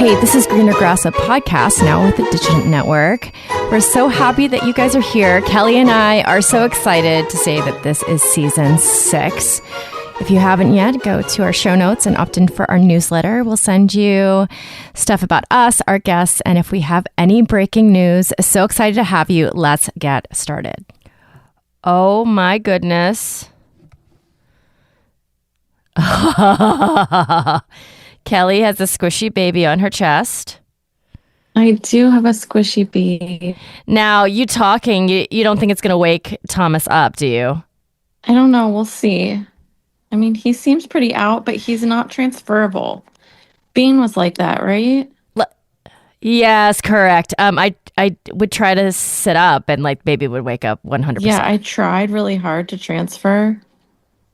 Hey, this is Greener Grass, a podcast now with the Digit Network. We're so happy that you guys are here. Kelly and I are so excited to say that this is season 6. If you haven't yet, go to our show notes and opt in for our newsletter. We'll send you stuff about us, our guests, and if we have any breaking news. So excited to have you. Let's get started. Oh my goodness. Kelly has a squishy baby on her chest. I do have a squishy bee. Now, you talking, you don't think it's going to wake Thomas up, do you? I don't know. We'll see. I mean, he seems pretty out, but he's not transferable. Bean was like that, right? Yes, correct. I would try to sit up and like baby would wake up 100%. Yeah, I tried really hard to transfer.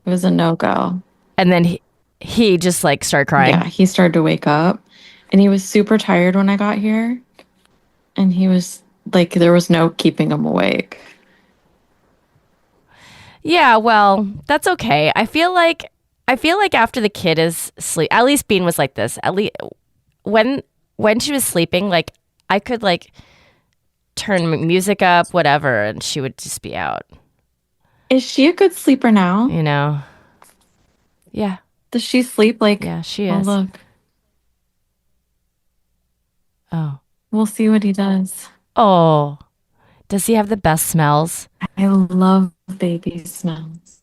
It was a no-go. And then he just like started crying. Yeah, he started to wake up and he was super tired when I got here. And he was like, there was no keeping him awake. Yeah, well, that's okay. I feel like after the kid is sleep, at least Bean was like this. At least when she was sleeping, like I could like turn music up, whatever, and she would just be out. Is she a good sleeper now? You know? Yeah. Does she sleep like? Yeah, she Oh, is. look. Oh. We'll see what he does. Oh. Does he have the best smells? I love baby smells.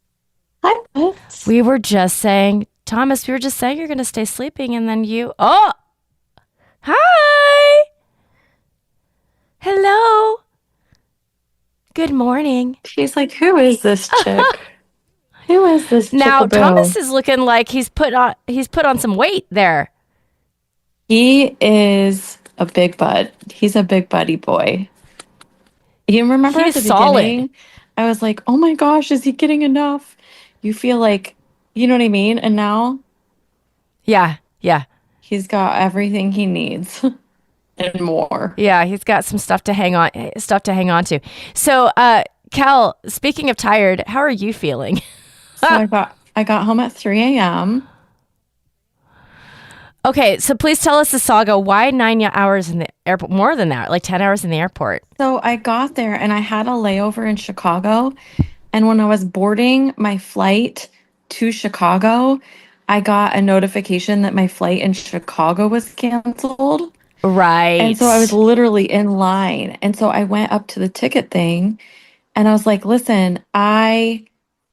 Hi, Butts. We were just saying, Thomas, we were just saying you're going to stay sleeping and then you... Oh! Hi! Hello! Good morning. She's like, who is this chick? Who is this Now, chickaboo? Thomas is looking like he's put on some weight there. He is a big bud. He's a big buddy boy. You remember at He's the solid. beginning, I was like, oh my gosh, is he getting enough? You feel like, you know what I mean? And now Yeah, yeah. he's got everything he needs and more. Yeah, he's got some stuff to hang on to. So, Cal, speaking of tired, how are you feeling? So I got home at 3 a.m. Okay, so please tell us the saga. Why 9 hours in the airport? More than that, like 10 hours in the airport. So I got there and I had a layover in Chicago. And when I was boarding my flight to Chicago, I got a notification that my flight in Chicago was canceled. Right. And so I was literally in line. And so I went up to the ticket thing and I was like, listen,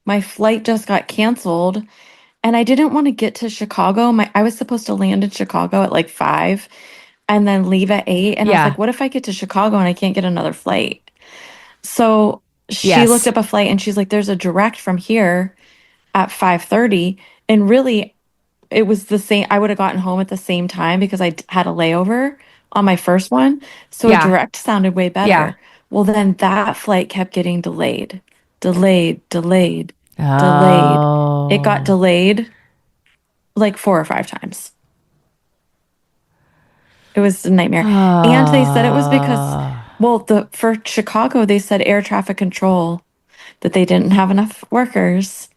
my flight just got canceled and I didn't want to get to Chicago. I was supposed to land in Chicago at like 5 and then leave at 8. And I was like, what if I get to Chicago and I can't get another flight? So she looked up a flight and she's like, there's a direct from here at 5:30. And really, it was the same. I would have gotten home at the same time because I had a layover on my first one. So a direct sounded way better. Yeah. Well, then that flight kept getting delayed. Oh. It got delayed like 4 or 5 times. It was a nightmare. And they said it was because, well, for Chicago, they said air traffic control, that they didn't have enough workers.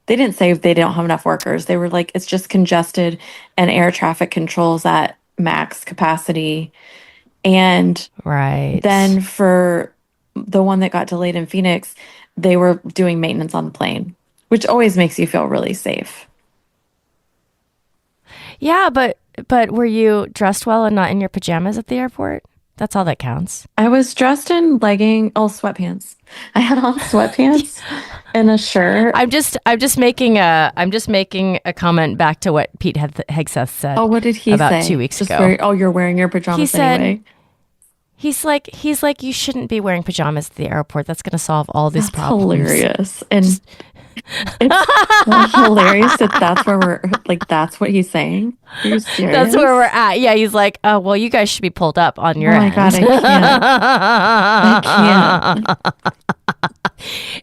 They didn't say they don't have enough workers. They were like, it's just congested and air traffic controls at max capacity. And then for the one that got delayed in Phoenix, they were doing maintenance on the plane, which always makes you feel really safe. Yeah, but were you dressed well and not in your pajamas at the airport? That's all that counts. I was dressed in sweatpants. I had on sweatpants and a shirt. I'm just making a comment back to what Pete Hegseth said. Oh, what did he about say? 2 weeks ago? You're wearing your pajamas anyway. He's like, you shouldn't be wearing pajamas at the airport. That's going to solve all these problems. Hilarious. And it's hilarious that that's where we're like, that's what he's saying. Are you serious? That's where we're at. Yeah, he's like, oh, well, you guys should be pulled up on your end. Oh my God, I can't.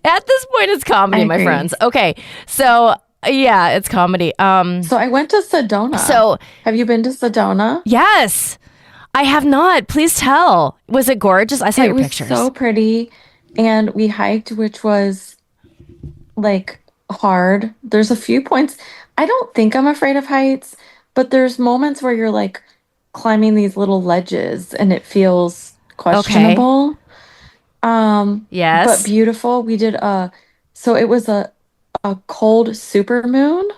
At this point, it's comedy, my friends. Okay, so yeah, it's comedy. So I went to Sedona. So have you been to Sedona? Yes. I have not. Please tell. Was it gorgeous? I saw your pictures. It was so pretty. And we hiked, which was like hard. There's a few points. I don't think I'm afraid of heights, but there's moments where you're like, climbing these little ledges and it feels Okay. questionable. But Yes. beautiful. So it was a cold super moon,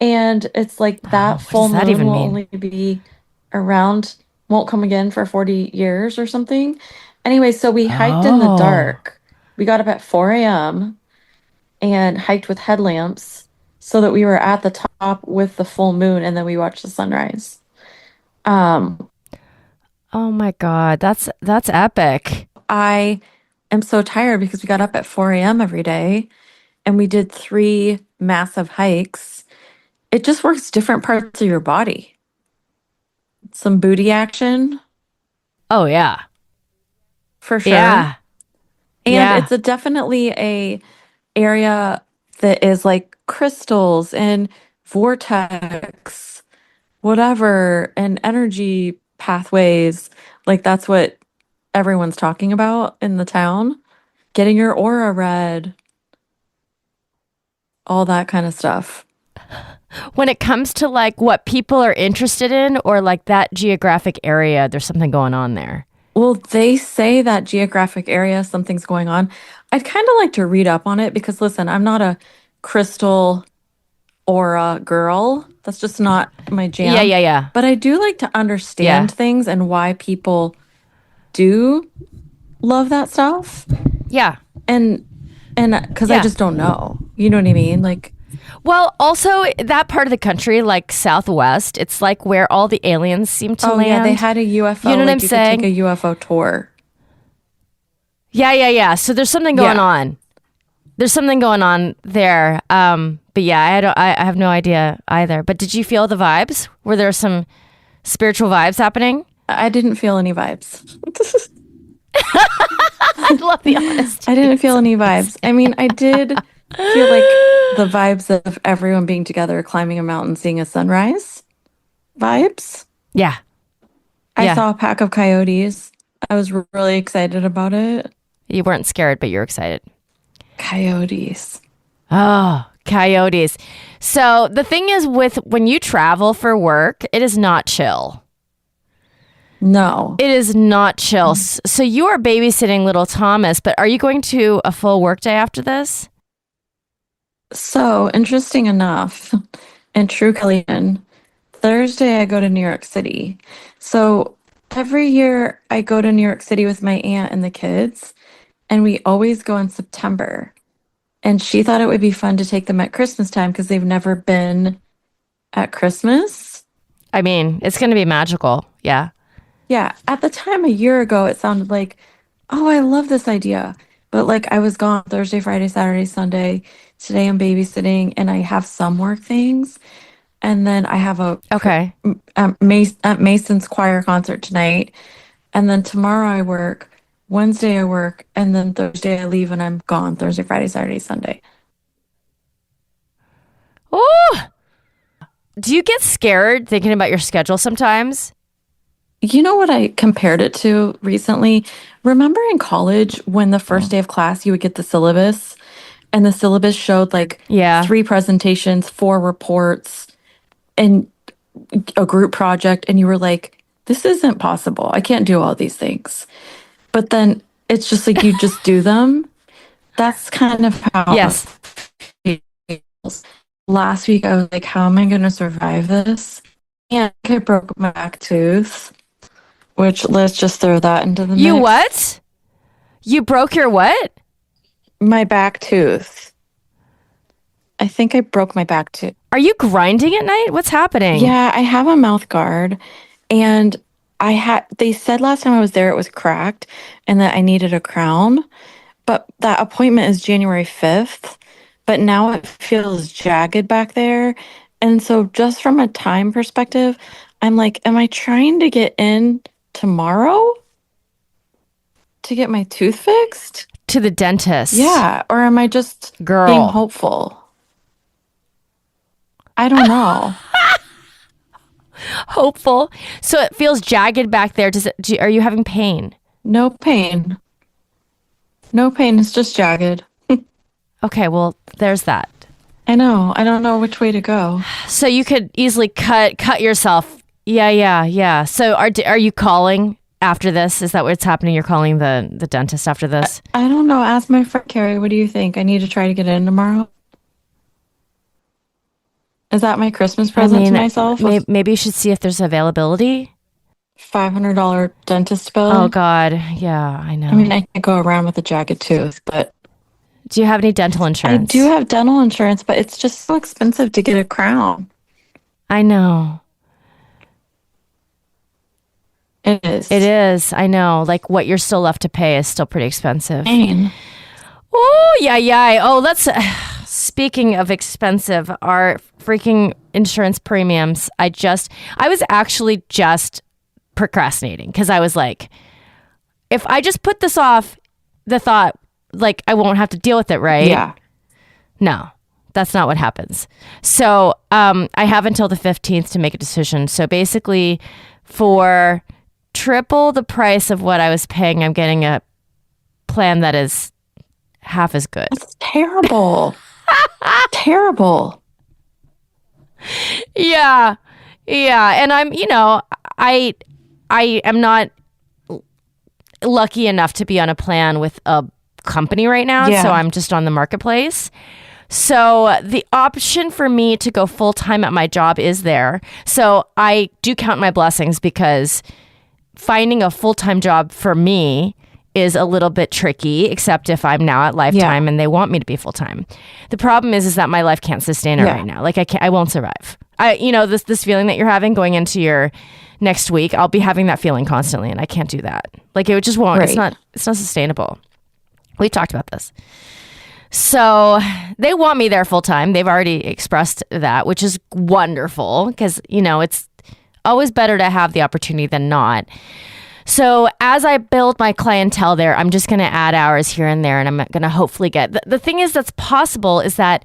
and it's like that Oh, what does full that moon even will mean? only be around, won't come again for 40 years or something. Anyway, so we hiked in the Oh. dark. We got up at 4 a.m. and hiked with headlamps so that we were at the top with the full moon and then we watched the sunrise. Um, Oh my God. That's epic. I am so tired because we got up at 4 a.m. every day and we did 3 massive hikes. It just works different parts of your body. Some booty action Oh yeah. for sure. Yeah. And Yeah. it's definitely a area that is like crystals and vortex, whatever, and energy pathways. Like that's what everyone's talking about in the town. Getting your aura read, all that kind of stuff. When it comes to like what people are interested in or like that geographic area, there's something going on there. Well, they say that geographic area, something's going on. I'd kind of like to read up on it because, listen, I'm not a crystal aura girl. That's just not my Yeah, jam. yeah, yeah. But I do like to understand Yeah. things and why people do love that stuff. Yeah. And because I Yeah. just don't know. You know what I mean? Like, Well, also that part of the country, like Southwest, it's like where all the aliens seem to oh yeah, they land. had a You UFO. know what I'm Like you could take a saying? UFO tour. Yeah, yeah, yeah. So there's something going Yeah. on. There's something going on there. But yeah, I have no idea either. But did you feel the vibes? Were there some spiritual vibes happening? I didn't feel any vibes. I love the I honesty. didn't feel It's any vibes. I amazing. mean, I did feel like the vibes of everyone being together, climbing a mountain, seeing a sunrise vibes. Yeah, I yeah. saw a pack of coyotes. I was really excited about it. You weren't scared, but you're excited. Coyotes. Oh, coyotes. So the thing is with when you travel for work, it is not chill. No. It is not chill. So you are babysitting little Thomas, but are you going to a full workday after this? So interesting enough, in true Kellyan, Thursday I go to New York City. So every year I go to New York City with my aunt and the kids, and we always go in September. And she thought it would be fun to take them at Christmas time because they've never been at Christmas. I mean, it's going to be magical. Yeah. Yeah, at the time a year ago, it sounded like, oh, I love this idea. But like I was gone Thursday, Friday, Saturday, Sunday. Today I'm babysitting and I have some work things. And then I have Okay. At Mason's choir concert tonight. And then tomorrow I work. Wednesday I work. And then Thursday I leave and I'm gone Thursday, Friday, Saturday, Sunday. Oh, do you get scared thinking about your schedule sometimes? You know what I compared it to recently? Remember in college when the first day of class you would get the syllabus and the syllabus showed like Yeah. 3 presentations, 4 reports, and a group project, and you were like, this isn't possible. I can't do all these things. But then it's just like you just do them. That's kind of how Yes. it feels. Last week I was like, how am I going to survive this? And I broke my back tooth, which let's just throw that into the You mix. what? You broke your what? My back tooth. I think I broke my back tooth. Are you grinding at night? What's happening? Yeah, I have a mouth guard and they said last time I was there it was cracked and that I needed a crown, but that appointment is January 5th, but now it feels jagged back there. And so just from a time perspective, I'm like, am I trying to get in tomorrow to get my tooth fixed? To the dentist. Yeah, or am I just being Girl. hopeful? I don't know. Hopeful. So it feels jagged back there. Are you having pain? No pain. No pain. It's just jagged. Okay, well, there's that. I know. I don't know which way to go. So you could easily cut yourself Yeah. So are you calling after this? Is that what's happening? You're calling the dentist after this? I don't know. Ask my friend Carrie. What do you think? I need to try to get in tomorrow. Is that my Christmas I present to mean, myself? A maybe you should see if there's availability. $500 dentist Oh bill? God, yeah, I I mean, know. I can't go around with a jagged tooth, but Do you have any dental I do insurance? have dental insurance, but it's just so expensive to get a crown. I know. It It is. is. I know. Like what you're still left to pay is still pretty expensive. Pain. Oh, yeah. Oh, let's. Speaking of expensive, our freaking insurance premiums. I was actually just procrastinating because I was like, if I just put this off, the thought, like, I won't have to deal with it, right? Yeah. No, that's not what happens. So I have until the 15th to make a decision. So basically, for triple the price of what I was paying, I'm getting a plan that is half as good. That's terrible. Terrible. Yeah. And I am not lucky enough to be on a plan with a company right now. Yeah. So I'm just on the marketplace. So the option for me to go full time at my job is there. So I do count my blessings because finding a full time job for me is a little bit tricky, except if I'm now at Lifetime and they want me to be full time. The problem is that my life can't sustain it right now. Like I won't survive. This feeling that you're having going into your next week, I'll be having that feeling constantly, and I can't do that. Like it just won't. Right. It's not sustainable. We talked about this. So they want me there full time. They've already expressed that, which is wonderful because, it's always better to have the opportunity than not. So as I build my clientele there, I'm just going to add hours here and there, and I'm going to hopefully get... The thing is that's possible is that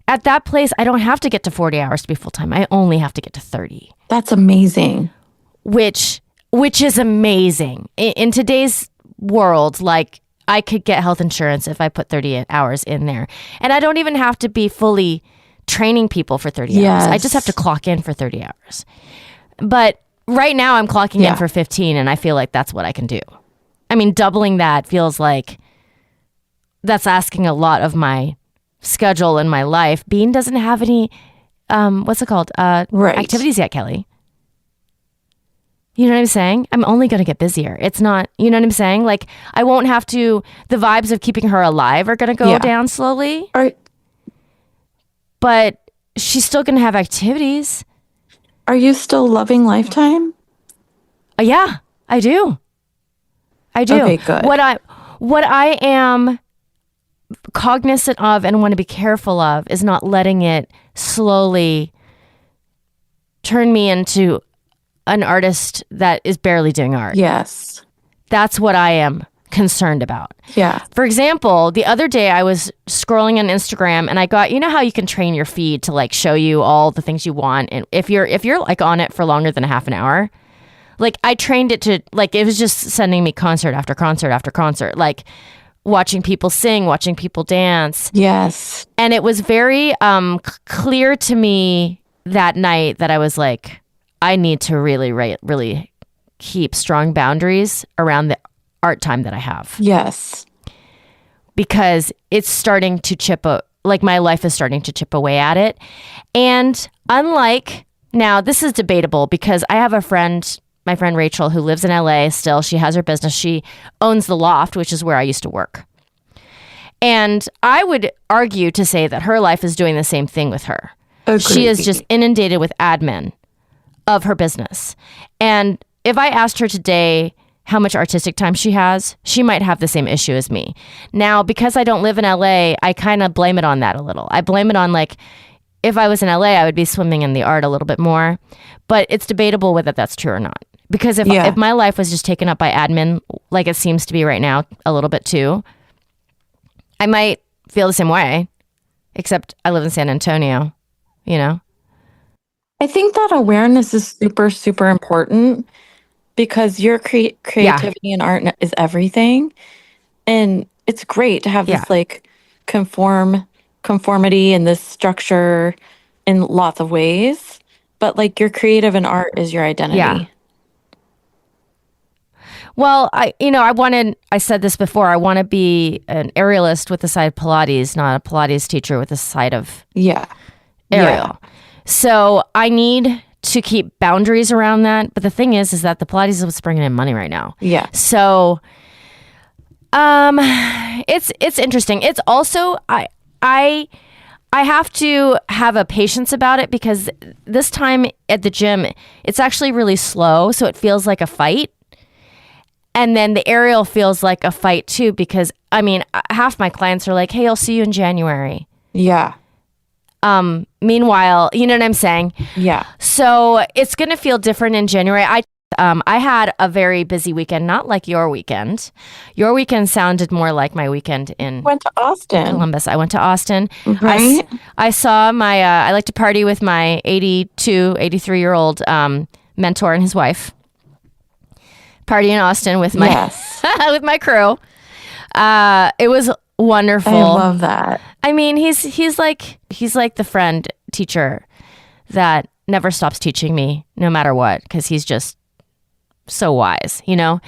at that place, I don't have to get to 40 hours to be full time. I only have to get to 30. That's amazing. Which is amazing. In today's world, like, I could get health insurance if I put 30 hours in there. And I don't even have to be fully training people for 30 hours. I just have to clock in for 30 hours. But right now I'm clocking in for 15, and I feel like that's what I can do. I mean, doubling that feels like that's asking a lot of my schedule and my life. Bean doesn't have any, what's it called? Activities yet, Kelly. You know what I'm saying? I'm only going to get busier. It's not, you know what I'm saying? Like, I won't have to, the vibes of keeping her alive are going to go down slowly. Right. But she's still going to have activities. Are you still loving Lifetime? Yeah, I do. Okay, good. What I am cognizant of and want to be careful of is not letting it slowly turn me into an artist that is barely doing art. Yes. That's what I am concerned about. Yeah. For example, the other day I was scrolling on Instagram and I got, you know how you can train your feed to like show you all the things you want, and if you're like on it for longer than a half an hour, like I trained it to, like, it was just sending me concert after concert after concert, like watching people sing, watching people dance. Yes. And it was very clear to me that night that I was like, I need to really keep strong boundaries around the art time that I have. Yes. Because it's starting to like my life is starting to chip away at it. And unlike, now this is debatable because I have a friend, my friend Rachel, who lives in LA still. She has her business. She owns the Loft, which is where I used to work. And I would argue to say that her life is doing the same thing with her. Agreed. She is just inundated with admin of her business. And if I asked her today how much artistic time she has, she might have the same issue as me. Now, because I don't live in LA, I kind of blame it on that a little. I blame it on, like, if I was in LA, I would be swimming in the art a little bit more. But it's debatable whether that's true or not. Because if my life was just taken up by admin, like it seems to be right now a little bit too, I might feel the same way. Except I live in San Antonio, you know? I think that awareness is super, super important because your creativity and art is everything. And it's great to have this like conformity and this structure in lots of ways. But like your creative and art is your Yeah. identity. Well, I said this before, I want to be an aerialist with the side of Pilates, not a Pilates teacher with the side of Yeah. Yeah. aerial. So I need to keep boundaries around that. But the thing is that the Pilates is what's bringing in money right now. Yeah. So, it's interesting. It's also, I have to have a patience about it because this time at the gym, it's actually really slow. So it feels like a fight. And then the aerial feels like a fight too, because I mean, half my clients are like, hey, I'll see you in January. Yeah. Meanwhile, you know what I'm saying? Yeah. So it's going to feel different in January. I had a very busy weekend, not like your weekend. Your weekend sounded more like my weekend in Went to Austin. Columbus. I went to Austin. Right? I saw I like to party with my 83-year-old mentor and his wife. Party in Austin with my Yes. with my crew. It was wonderful. I love that. I mean, he's like the friend teacher that never stops teaching me no matter what, because he's just so wise, you know?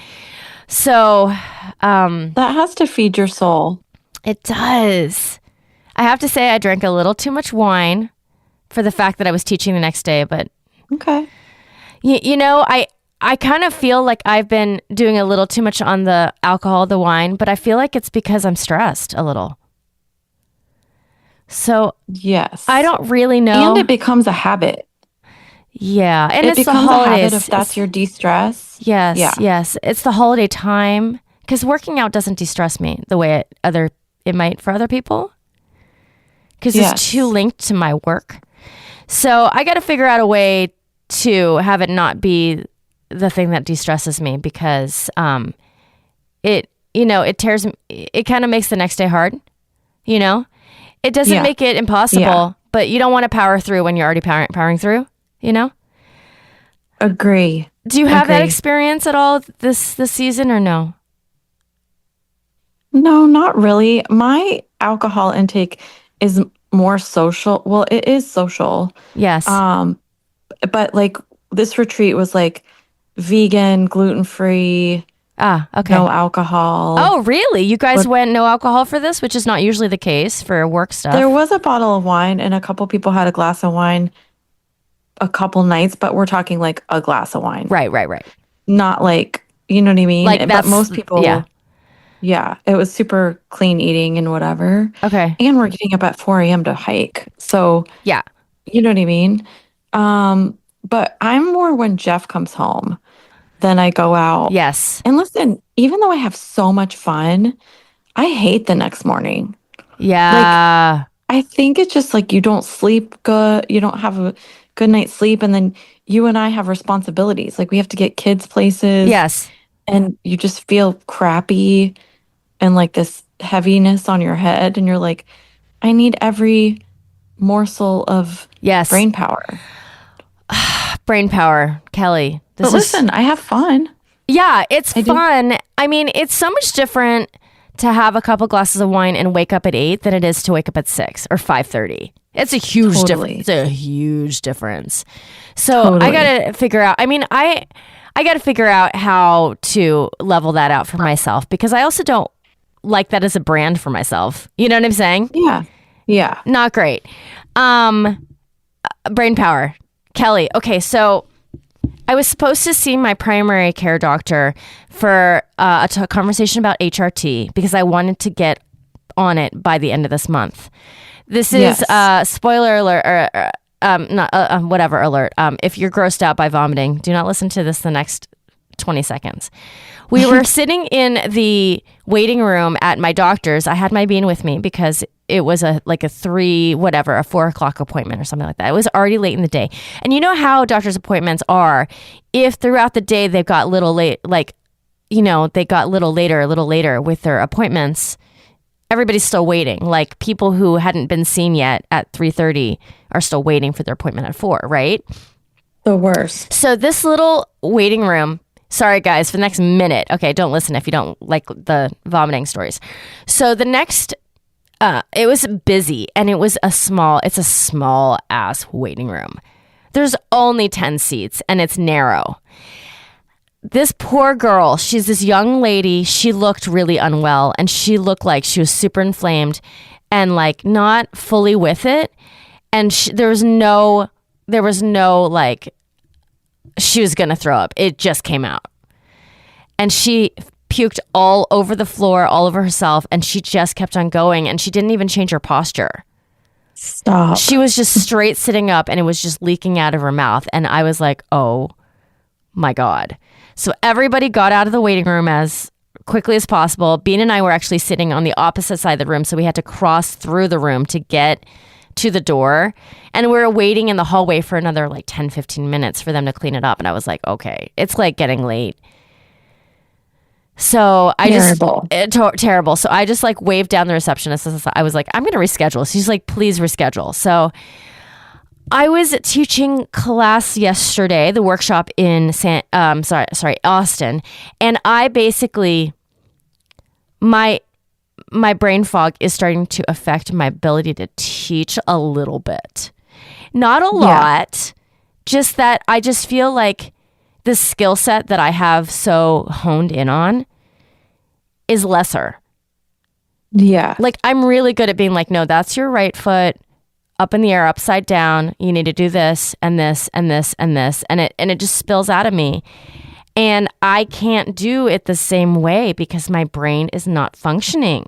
So That has to feed your soul. it does. I have to say I drank a little too much wine for the fact that I was teaching the next day, but Okay. I kind of feel like I've been doing a little too much on the alcohol, the wine, but I feel like it's because I'm stressed a little. So Yes. I don't really know. And it becomes a habit. Yeah. And It it's the becomes a holidays. habit if that's your de-stress. Yes. Yeah. Yes. It's the holiday time because working out doesn't de-stress me the way it might for other people because it's too linked to my work. So I got to figure out a way to have it not be the thing that de-stresses me because it tears it kind of makes the next day hard, you know. It doesn't make it impossible, but you don't want to power through when you're already powering through, you know. Agree. Do you have that experience at all this season or no? No, not really. My alcohol intake is more social. Well, it is social. Yes. But like this retreat was like vegan, gluten-free, Okay. no alcohol. Oh, really? You guys went no alcohol for this, which is not usually the case for work stuff. There was a bottle of wine and a couple people had a glass of wine a couple nights, but we're talking like a glass of wine. Right. Not like, you know what I mean? Like but most people, yeah, it was super clean eating and whatever. Okay. And we're getting up at 4 a.m. to hike. So, yeah, you know what I mean? But I'm more when Jeff comes home, then I go out. Yes. And listen, even though I have so much fun, I hate the next morning. Yeah. I think it's just like you don't sleep good. You don't have a good night's sleep. And then you and I have responsibilities. Like we have to get kids places. Yes. And you just feel crappy and like this heaviness on your head. And you're like, I need every morsel of brain power. Brain power, Kelly. But listen, I have fun. Yeah, it's fun. I mean, it's so much different to have a couple glasses of wine and wake up at 8 than it is to wake up at 6 or 5:30. It's a huge difference. It's a huge difference. So I got to figure out, I got to figure out how to level that out for myself because I also don't like that as a brand for myself. You know what I'm saying? Yeah. Yeah. Not great. Brain power. Kelly. Okay. So I was supposed to see my primary care doctor for a conversation about HRT because I wanted to get on it by the end of this month. This is spoiler alert, or not whatever alert. If you're grossed out by vomiting, do not listen to this the next 20 seconds. We were sitting in the waiting room at my doctor's. I had my bean with me because it was a 4 o'clock appointment or something like that. It was already late in the day. And you know how doctor's appointments are. If throughout the day they've got little late, they got little later with their appointments, everybody's still waiting. Like people who hadn't been seen yet at 3:30 are still waiting for their appointment at 4, right? The worst. So this little waiting room, sorry guys, for the next minute. Okay, don't listen if you don't like the vomiting stories. So the next, it was busy and it's a small ass waiting room. There's only 10 seats and it's narrow. This poor girl, she's this young lady. She looked really unwell and she looked like she was super inflamed and like not fully with it. And there was no like, she was going to throw up. It just came out. And she puked all over the floor, all over herself. And she just kept on going. And she didn't even change her posture. Stop. She was just straight sitting up and it was just leaking out of her mouth. And I was like, oh my God. So everybody got out of the waiting room as quickly as possible. Bean and I were actually sitting on the opposite side of the room. So we had to cross through the room to get to the door. And we were waiting in the hallway for another like 10, 15 minutes for them to clean it up. And I was like, okay, it's like getting late. So terrible. So I just like waved down the receptionist. I was like, I'm going to reschedule. She's like, please reschedule. So I was teaching class yesterday, the workshop in Austin. And I basically, my brain fog is starting to affect my ability to teach a little bit. Not a lot, just that I just feel like the skill set that I have so honed in on is lesser. Yeah. Like I'm really good at being like, no, that's your right foot up in the air, upside down. You need to do this and this and this and this. And it just spills out of me. And I can't do it the same way because my brain is not functioning.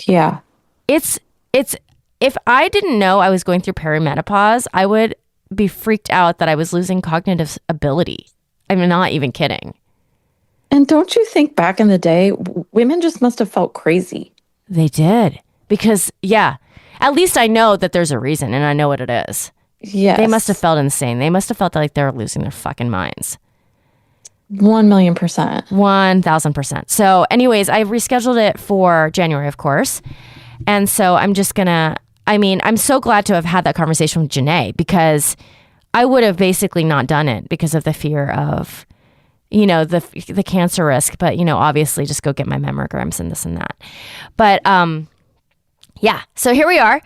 Yeah. It's if I didn't know I was going through perimenopause, I would be freaked out that I was losing cognitive ability. I'm not even kidding. And don't you think back in the day, women just must have felt crazy? They did. Because, at least I know that there's a reason and I know what it is. Yes. They must have felt insane. They must have felt like they were losing their fucking minds. 1,000,000%. 1,000%. So anyways, I rescheduled it for January, of course. And so I'm just gonna, I'm so glad to have had that conversation with Janae because I would have basically not done it because of the fear of, the cancer risk. But, obviously just go get my mammograms and this and that. But, so here we are.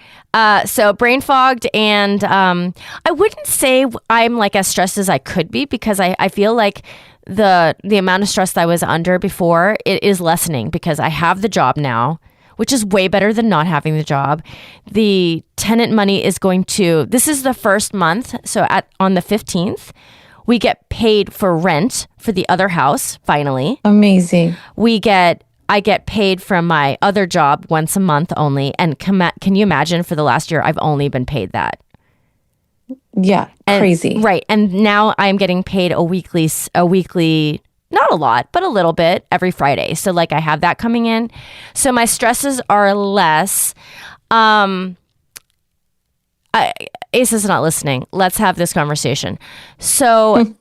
So brain fogged and I wouldn't say I'm like as stressed as I could be because I feel like the amount of stress that I was under before, it is lessening because I have the job now, which is way better than not having the job. The tenant money is this is the first month. So on the 15th, we get paid for rent for the other house, finally. Amazing. I get paid from my other job once a month only. And can you imagine for the last year, I've only been paid that. Yeah, crazy. Right. And now I'm getting paid a weekly, not a lot, but a little bit every Friday. So like I have that coming in. So my stresses are less. Ace is not listening. Let's have this conversation. So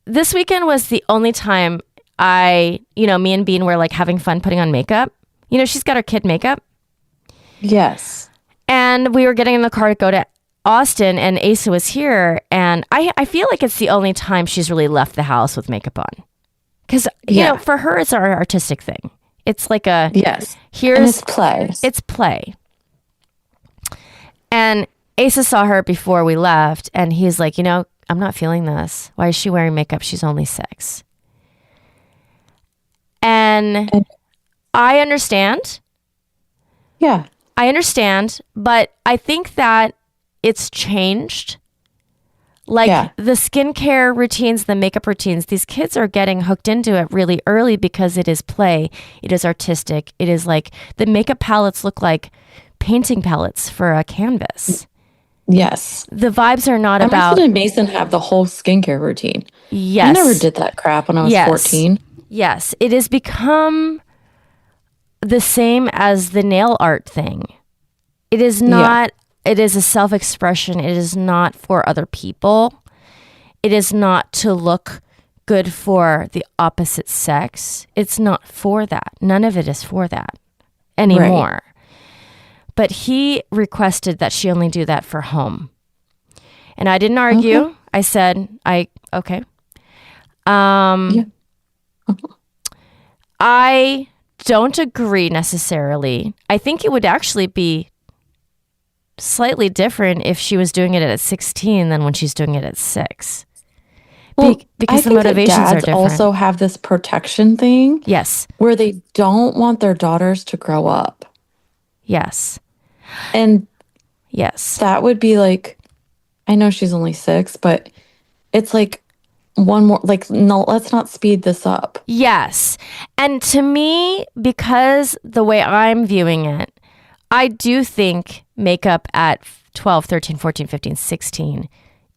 this weekend was the only time me and Bean were like having fun putting on makeup. She's got her kid makeup. Yes. And we were getting in the car to go to Austin and Asa was here. And I feel like it's the only time she's really left the house with makeup on. Because, for her, it's our artistic thing. It's like and it's play. It's play. And Asa saw her before we left and he's like, I'm not feeling this. Why is she wearing makeup? She's only 6. And I understand. Yeah. I understand, but I think that it's changed. Like the skincare routines, the makeup routines, these kids are getting hooked into it really early because it is play. It is artistic. It is like the makeup palettes look like painting palettes for a canvas. Yes. The vibes are not about... Marcel and Mason have the whole skincare routine. Yes. I never did that crap when I was 14. Yes. It has become the same as the nail art thing. It is not... It is a self-expression. It is not for other people. It is not to look good for the opposite sex. It's not for that. None of it is for that anymore. Right. But he requested that she only do that for home. And I didn't argue. Okay. I said, okay. I don't agree necessarily. I think it would actually be slightly different if she was doing it at 16 than when she's doing it at 6. Well, Because I the think that motivations are dads different. also have this protection thing Yes. where they don't want their daughters to grow up. Yes. And Yes. that would be like, I know she's only 6, but it's like one more, like, no, let's not speed this up. Yes. And to me, because the way I'm viewing it, I do think makeup at 12, 13, 14, 15, 16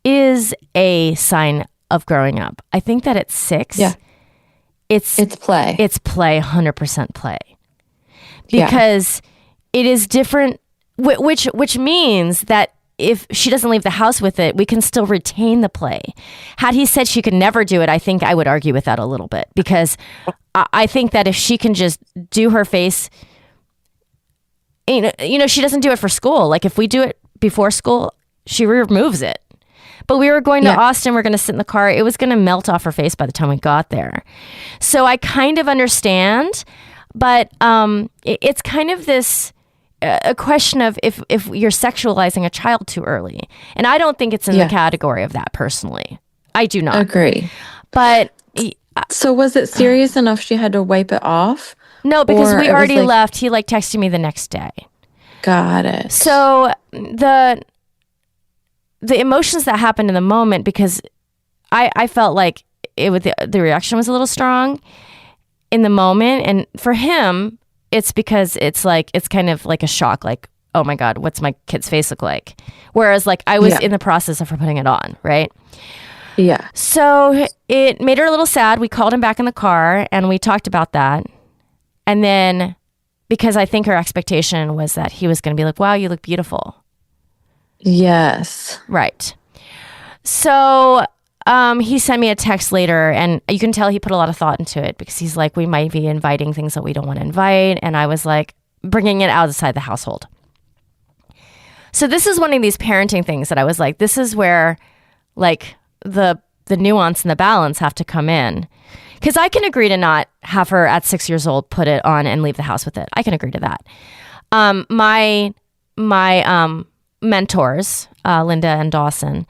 is a sign of growing up. I think that at 6, it's play. It's play, 100% play. Because it is different, which means that if she doesn't leave the house with it, we can still retain the play. Had he said she could never do it, I think I would argue with that a little bit, because I think that if she can just do her face, you know, she doesn't do it for school. Like if we do it before school, she removes it. But we were going to Austin, we're going to sit in the car. It was going to melt off her face by the time we got there. So I kind of understand, but it's kind of this a question of if you're sexualizing a child too early. And I don't think it's in the category of that personally. I do not. Agree. But so was it serious enough she had to wipe it off? No, because we already left. He texted me the next day. Got it. So the emotions that happened in the moment, because I felt like the reaction was a little strong in the moment. And for him, it's because it's kind of like a shock, like, oh my God, what's my kid's face look like? Whereas like I was in the process of her putting it on, right? Yeah. So it made her a little sad. We called him back in the car and we talked about that. And then because I think her expectation was that he was going to be like, wow, you look beautiful. Yes. Right. So he sent me a text later, and you can tell he put a lot of thought into it, because he's like, we might be inviting things that we don't want to invite. And I was like, bringing it outside the household. So this is one of these parenting things that I was like, this is where like the nuance and the balance have to come in. Because I can agree to not have her at 6 years old put it on and leave the house with it. I can agree to that. My mentors, Linda and Dawson,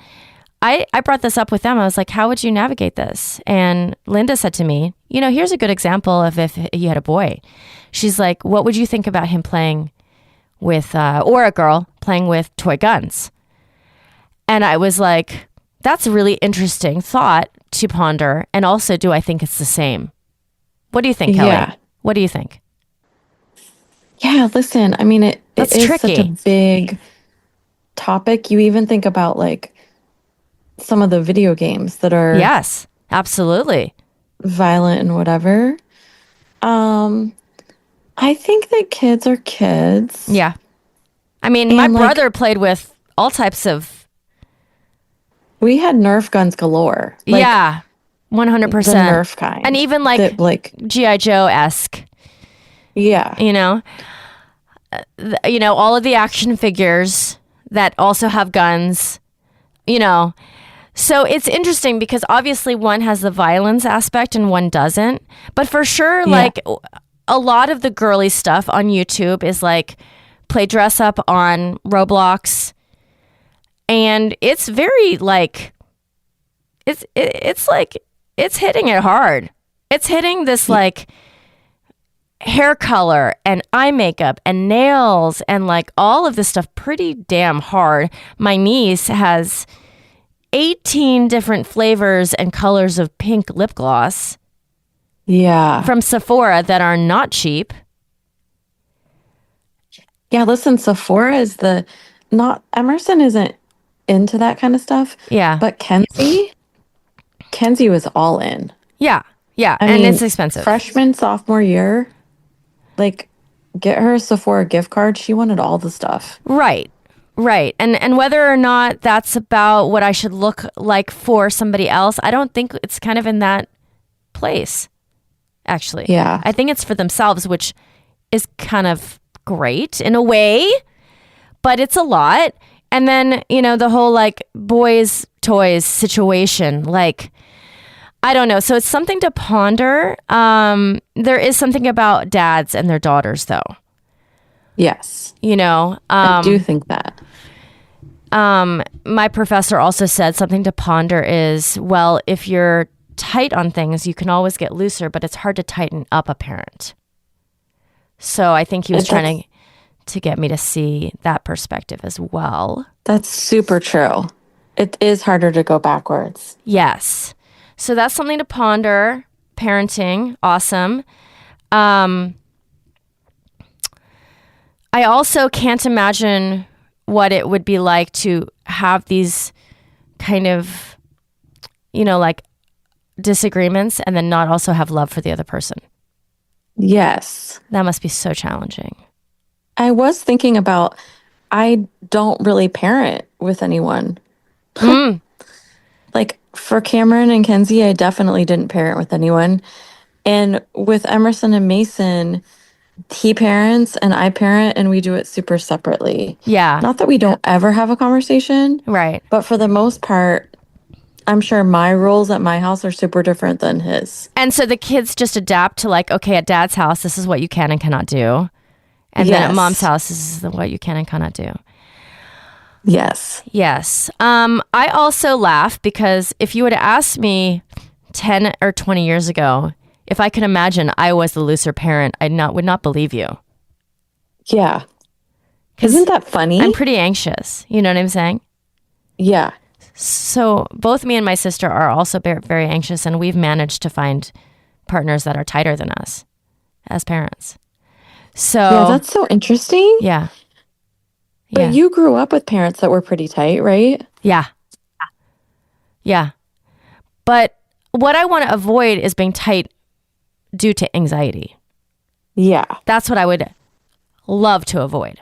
I brought this up with them. I was like, how would you navigate this? And Linda said to me, you know, here's a good example of if you had a boy. She's like, what would you think about him playing with, or a girl playing with toy guns? And I was like, that's a really interesting thought to ponder. And also, do I think it's the same? What do you think, Kelly? Yeah. What do you think? Yeah, listen, I mean, it is tricky. such a big topic. You even think about like some of the video games that are yes, absolutely violent and whatever. I think that kids are kids. Yeah. I mean, And, my like, brother played with all types of... We had Nerf guns galore. Like, yeah, 100%. the Nerf kind. And even like that, like G.I. Joe-esque, yeah. you know? All of the action figures that also have guns, you know? So it's interesting because obviously one has the violence aspect and one doesn't. But for sure, like a lot of the girly stuff on YouTube is like play dress up on Roblox. And it's very like, it's like, it's hitting it hard. It's hitting this like hair color and eye makeup and nails and like all of this stuff pretty damn hard. My niece has 18 different flavors and colors of pink lip gloss. Yeah. From Sephora that are not cheap. Yeah, listen, Sephora is Emerson isn't into that kind of stuff. Yeah. But Kenzie was all in. Yeah. Yeah. I and mean, it's expensive. Freshman, sophomore year, like, get her a Sephora gift card. She wanted all the stuff. Right. Right. And whether or not that's about what I should look like for somebody else, I don't think it's kind of in that place, actually. Yeah. I think it's for themselves, which is kind of great in a way, but it's a lot. And then, the whole like boys' toys situation, like, I don't know. So it's something to ponder. There is something about dads and their daughters, though. Yes. I do think that. My professor also said something to ponder is, well, if you're tight on things, you can always get looser, but it's hard to tighten up a parent. So I think he was trying to get me to see that perspective as well. That's super true. It is harder to go backwards. Yes. So that's something to ponder. Parenting, awesome. I also can't imagine what it would be like to have these kind of, like disagreements and then not also have love for the other person. Yes. That must be so challenging. I was thinking about, I don't really parent with anyone. Like for Cameron and Kenzie, I definitely didn't parent with anyone. And with Emerson and Mason, he parents and I parent, and we do it super separately. Yeah. Not that we don't ever have a conversation. Right. But for the most part, I'm sure my rules at my house are super different than his. And so the kids just adapt to like, okay, at dad's house, this is what you can and cannot do. And then at mom's house, this is what you can and cannot do. Yes. Yes. I also laugh because if you would have asked me 10 or 20 years ago, if I could imagine I was the looser parent, I would not believe you. Yeah. Isn't that funny? I'm pretty anxious. You know what I'm saying? Yeah. So both me and my sister are also very anxious, and we've managed to find partners that are tighter than us as parents. So yeah, that's so interesting. Yeah. But you grew up with parents that were pretty tight, right? Yeah. Yeah. But what I want to avoid is being tight due to anxiety. Yeah. That's what I would love to avoid.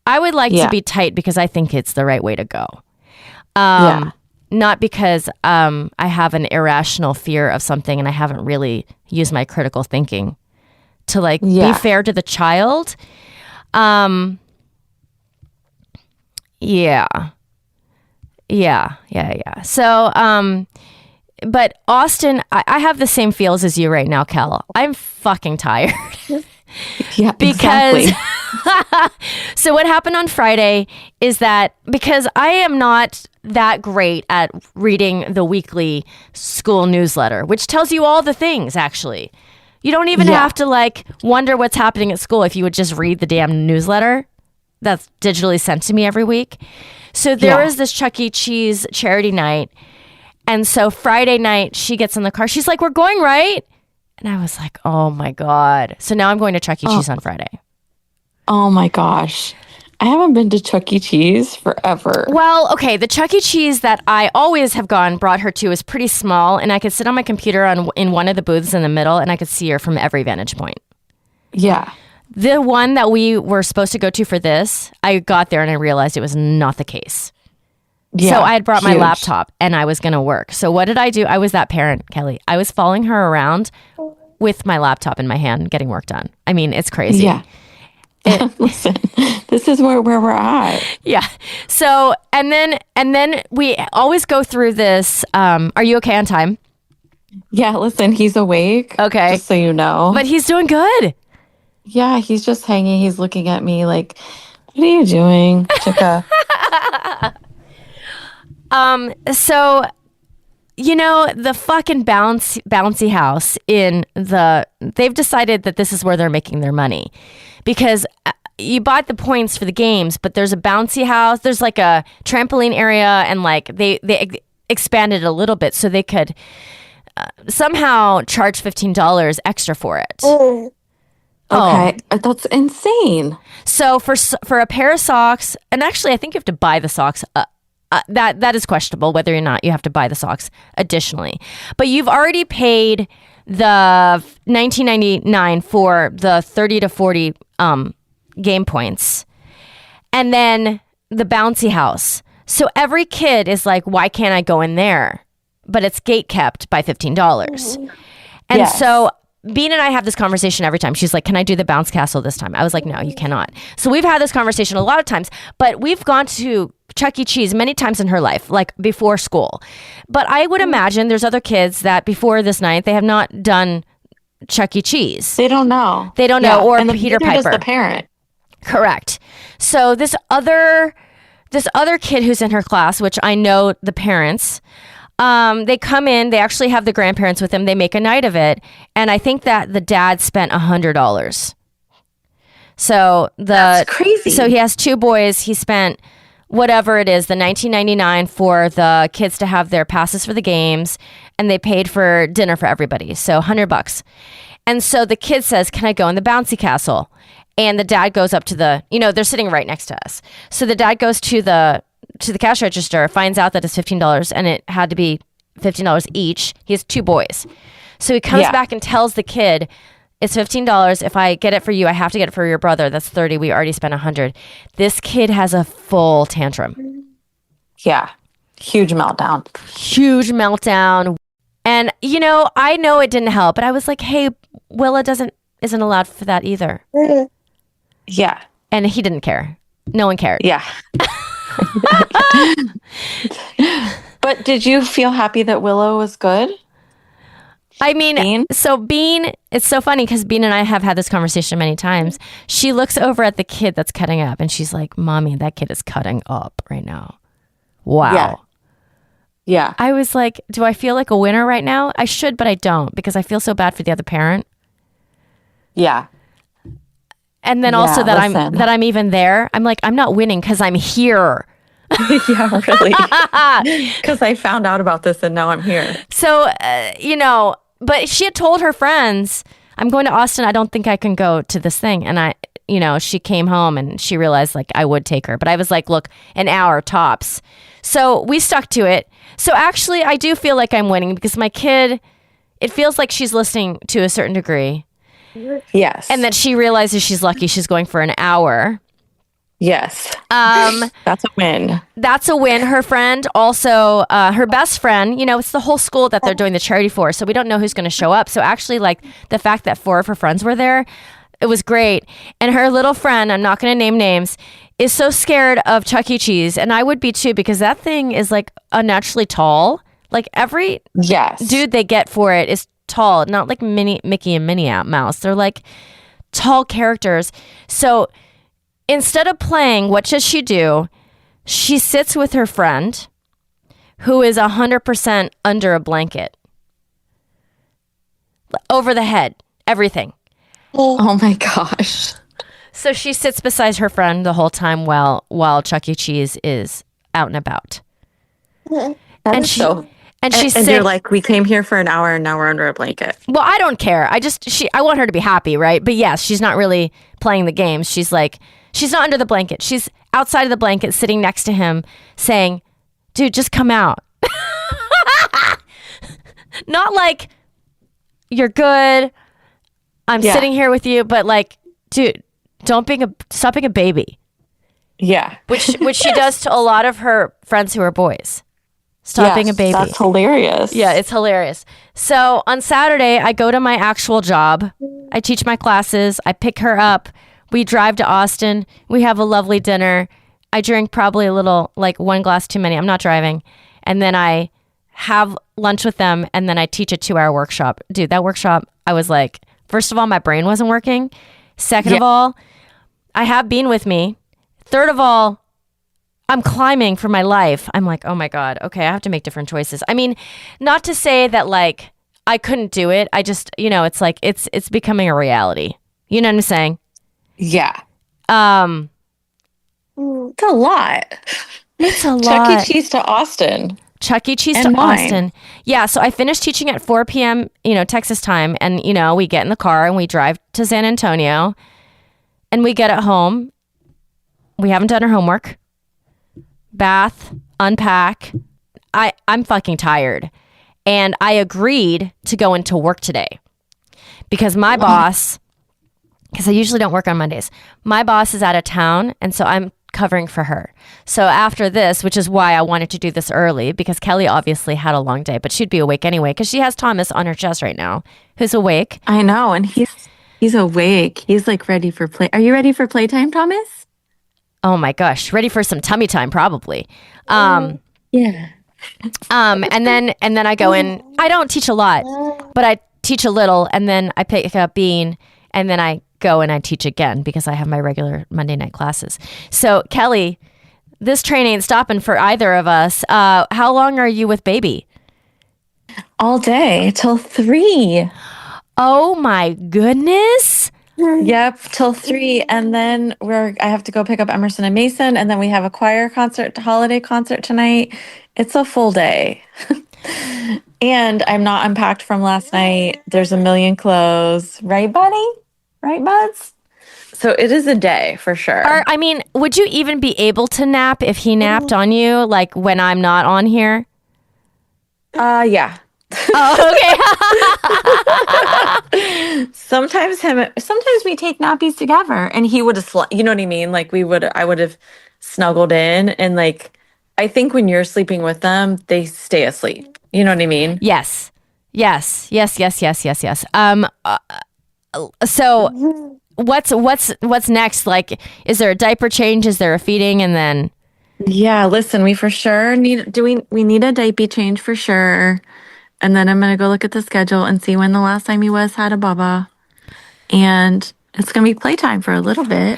I would like to be tight because I think it's the right way to go. Not because I have an irrational fear of something and I haven't really used my critical thinking to be fair to the child. Yeah. So, but Austin, I have the same feels as you right now, Kel. I'm fucking tired. Yeah, because so what happened on Friday is that because I am not that great at reading the weekly school newsletter, which tells you all the things, actually. You don't even have to wonder what's happening at school if you would just read the damn newsletter that's digitally sent to me every week. So there was this Chuck E. Cheese charity night. And so Friday night, she gets in the car. She's like, we're going, right? And I was like, oh my God. So now I'm going to Chuck E. Cheese on Friday. Oh my gosh. I haven't been to Chuck E. Cheese forever. Well, okay. The Chuck E. Cheese that I always have brought her to is pretty small. And I could sit on my computer in one of the booths in the middle and I could see her from every vantage point. Yeah. The one that we were supposed to go to for this, I got there and I realized it was not the case. Yeah, so I had brought my laptop and I was going to work. So what did I do? I was that parent, Kelly. I was following her around with my laptop in my hand, getting work done. I mean, it's crazy. Yeah. Listen, this is where we're at. Yeah. So, and then we always go through this. Are you okay on time? Yeah. Listen, he's awake. Okay. Just so you know. But he's doing good. Yeah. He's just hanging. He's looking at me like, what are you doing, Chica? So, the fucking bouncy house they've decided that this is where they're making their money because you bought the points for the games, but there's a bouncy house. There's like a trampoline area and they expanded it a little bit so they could somehow charge $15 extra for it. Okay. That's insane. So for a pair of socks, and actually I think you have to buy the socks that is questionable whether or not you have to buy the socks additionally. But you've already paid the $19.99 for the 30 to 40 game points. And then the bouncy house. So every kid is like, why can't I go in there? But it's gate kept by $15. And so Bean and I have this conversation every time. She's like, can I do the bounce castle this time? I was like, no, you cannot. So we've had this conversation a lot of times, but we've gone to Chuck E. Cheese many times in her life, like before school. But I would imagine there's other kids that before this night, they have not done Chuck E. Cheese. They don't know. Or and Peter Piper. Is the parent. Correct. So this other this other kid who's in her class, which I know the parents, they come in, they actually have the grandparents with them. They make a night of it. And I think that the dad spent $100. So That's crazy. So he has 2 boys. He spent whatever it is, the $19.99 for the kids to have their passes for the games, and they paid for dinner for everybody. So $100. And so the kid says, "Can I go in the bouncy castle?" And the dad goes up to they're sitting right next to us. So the dad goes to the cash register, finds out that it's $15, and it had to be $15 each. He has 2 boys. So he comes back and tells the kid, "It's $15. If I get it for you, I have to get it for your brother. That's $30. We already spent $100." This kid has a full tantrum. Yeah. Huge meltdown. Huge meltdown. And, I know it didn't help, but I was like, hey, Willa isn't allowed for that either. Yeah. And he didn't care. No one cared. Yeah. But did you feel happy that Willow was good? I mean, Bean? So Bean, it's so funny because Bean and I have had this conversation many times. She looks over at the kid that's cutting up and she's like, "Mommy, that kid is cutting up right now." Wow. Yeah. I was like, do I feel like a winner right now? I should, but I don't because I feel so bad for the other parent. Yeah. And then also that I'm even there. I'm like, I'm not winning because I'm here. Yeah, really. Because I found out about this and now I'm here. So, but she had told her friends, "I'm going to Austin. I don't think I can go to this thing." And she came home and she realized like I would take her. But I was like, look, an hour tops. So we stuck to it. So actually, I do feel like I'm winning because my kid, it feels like she's listening to a certain degree. Yes. And that she realizes she's lucky she's going for an hour. Yes. That's a win. That's a win. Her friend also, her best friend, it's the whole school that they're doing the charity for. So we don't know who's going to show up. So actually, like the fact that 4 of her friends were there, it was great. And her little friend, I'm not going to name names, is so scared of Chuck E. Cheese. And I would be too, because that thing is like unnaturally tall. Like every dude they get for it is tall, not like Mickey and Minnie Mouse. They're like tall characters. So instead of playing, what does she do? She sits with her friend who is 100% under a blanket. Over the head, everything. Oh my gosh. So she sits beside her friend the whole time while Chuck E. Cheese is out and about. And you're like, we came here for an hour and now we're under a blanket. Well, I don't care. I want her to be happy, right? But yes, she's not really playing the games. She's like, she's not under the blanket. She's outside of the blanket sitting next to him saying, "Dude, just come out." Not like, "You're good. I'm sitting here with you," but like, "Dude, stop being a baby." Yeah. Which she does to a lot of her friends who are boys. Stop being a baby. That's hilarious. Yeah, it's hilarious. So on Saturday, I go to my actual job. I teach my classes. I pick her up. We drive to Austin. We have a lovely dinner. I drink probably a little, like 1 glass too many. I'm not driving. And then I have lunch with them. And then I teach a 2-hour workshop. Dude, that workshop, I was like, first of all, my brain wasn't working. Second of all, I have Bean with me. Third of all, I'm climbing for my life. I'm like, oh my God, okay, I have to make different choices. I mean, not to say that like I couldn't do it. I just, it's like, it's becoming a reality. You know what I'm saying? Yeah. It's a lot. It's a lot. Chuck E. Cheese to Austin. Chuck E. Cheese to Austin. Yeah, so I finished teaching at 4 p.m., Texas time. And, we get in the car and we drive to San Antonio. And we get at home. We haven't done our homework. Bath, unpack. I'm fucking tired. And I agreed to go into work today. Because my boss, because I usually don't work on Mondays, my boss is out of town. And so I'm covering for her. So after this, which is why I wanted to do this early, because Kelly obviously had a long day, but she'd be awake anyway, because she has Thomas on her chest right now, who's awake. I know, and he's awake. He's like ready for play. Are you ready for playtime, Thomas? Oh my gosh, ready for some tummy time, probably. Yeah. And then I go in. I don't teach a lot, but I teach a little, and then I pick up Bean, and then I go and I teach again because I have my regular Monday night classes. So Kelly, This train ain't stopping for either of us. How long are you with baby? All day till 3. Oh my goodness. Yep, till 3. And then I have to go pick up Emerson and Mason, and then we have a choir concert, holiday concert tonight. It's a full day. And I'm not unpacked from last night. There's a million clothes. Right, buddy? Right, buds? So it is a day for sure. I mean, would you even be able to nap if he napped on you, like when I'm not on here? Yeah. Oh, okay. Sometimes we take nappies together, and he would have, you know what I mean? Like I would have snuggled in, and like, I think when you're sleeping with them, they stay asleep. You know what I mean? Yes. So what's next? Like, is there a diaper change? Is there a feeding? And then, Yeah, listen, we for sure we need a diaper change for sure. And then I'm gonna go look at the schedule and see when the last time he had a baba. And it's gonna be playtime for a little bit.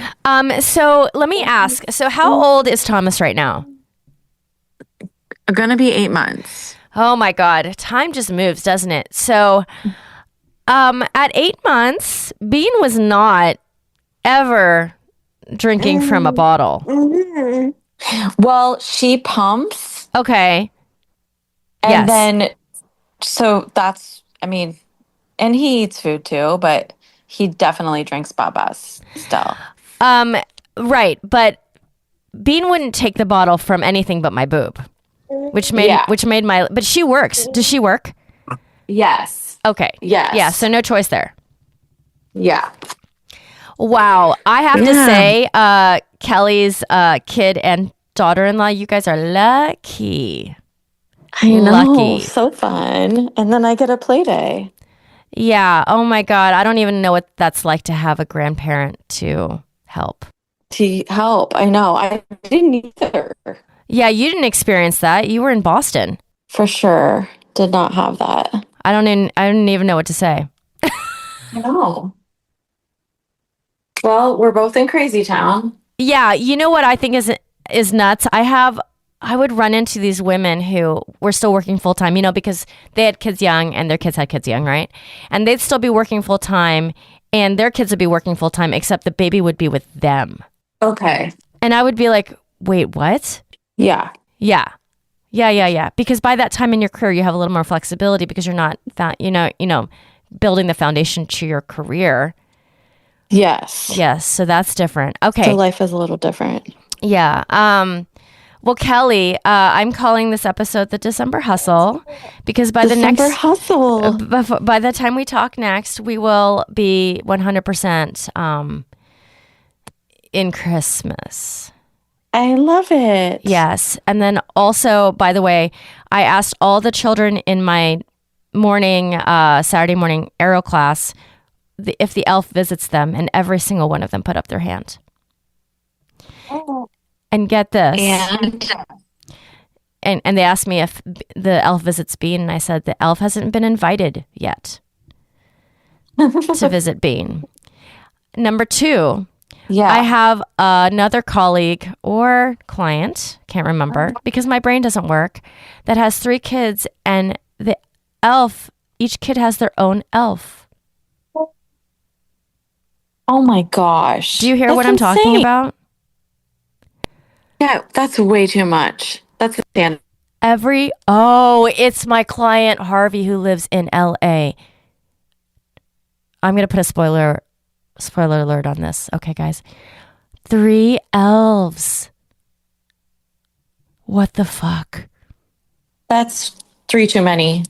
so let me ask. So how old is Thomas right now? Gonna be 8 months. Oh my God. Time just moves, doesn't it? So at 8 months, Bean was not ever drinking from a bottle. Well, she pumps. Okay. And then, so that's, I mean, and he eats food too, but he definitely drinks babas still. Right. But Bean wouldn't take the bottle from anything but my boob, which made my, but she works. Does she work? Yes. Okay. Yes. Yeah. So no choice there. Yeah. Wow. I have to say, Kelly's kid and daughter-in-law, you guys are lucky. I know. Lucky. So fun. And then I get a play day. Yeah. Oh my God. I don't even know what that's like to have a grandparent to help. I know. I didn't either. Yeah. You didn't experience that. You were in Boston. For sure. Did not have that. I don't even know what to say. I know. Well, we're both in Crazy Town. Yeah. You know what I think is nuts? I would run into these women who were still working full time, because they had kids young and their kids had kids young, right? And they'd still be working full time and their kids would be working full time, except the baby would be with them. Okay. And I would be like, wait, what? Yeah. Yeah. Because by that time in your career, you have a little more flexibility because you're not building the foundation to your career. Yes. Yes. So that's different. Okay. So life is a little different. Yeah. Well, Kelly, I'm calling this episode the December Hustle because by December Hustle. By the time we talk next, we will be 100% in Christmas. I love it. Yes. And then also, by the way, I asked all the children in my Saturday morning aero class if the elf visits them, and every single one of them put up their hand. Oh. And get this. And they asked me if the elf visits Bean, and I said the elf hasn't been invited yet to visit Bean. Number 2, I have another colleague or client, can't remember, because my brain doesn't work, that has 3 kids, and the elf, each kid has their own elf. Oh my gosh. Do you hear what I'm talking about? Yeah, that's way too much. That's insane. It's my client Harvey who lives in LA. I'm going to put a spoiler alert on this. Okay, guys. 3 elves. What the fuck? That's 3 too many.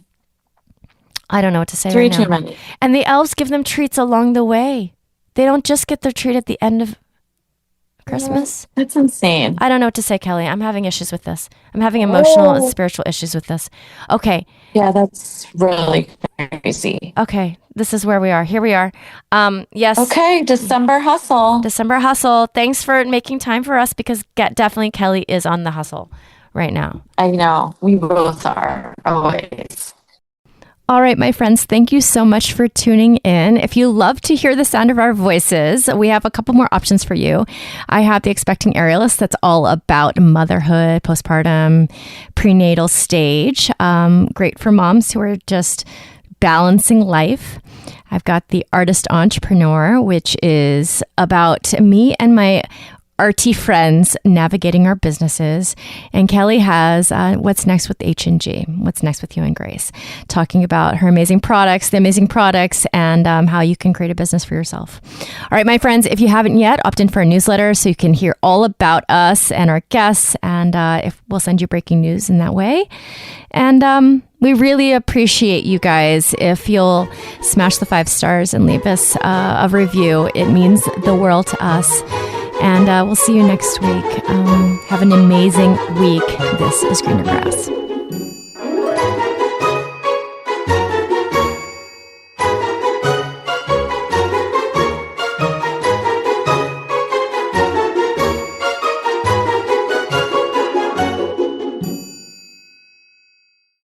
I don't know what to say 3 right now. 3 too many. And the elves give them treats along the way. They don't just get their treat at the end of Christmas. That's insane. I don't know what to say, Kelly. I'm having issues with this. I'm having emotional and spiritual issues with this. Okay. Yeah, that's really crazy. Okay. This is where we are. Here we are. Yes. Okay. December Hustle. December Hustle. Thanks for making time for us because definitely Kelly is on the hustle right now. I know. We both are. Always. All right, my friends, thank you so much for tuning in. If you love to hear the sound of our voices, we have a couple more options for you. I have the Expecting Aerialist that's all about motherhood, postpartum, prenatal stage. Great for moms who are just balancing life. I've got the Artist Entrepreneur, which is about me and my arty friends navigating our businesses. And Kelly has What's Next with H&G, What's Next with You and Grace, talking about her amazing products, the amazing products, and how you can create a business for yourself. All right, my friends, if you haven't yet, opt in for a newsletter so you can hear all about us and our guests, and if we'll send you breaking news in that way. And we really appreciate you guys. If you'll smash the 5 stars and leave us a review, it means the world to us. And we'll see you next week. Have an amazing week. This is Greener Grass.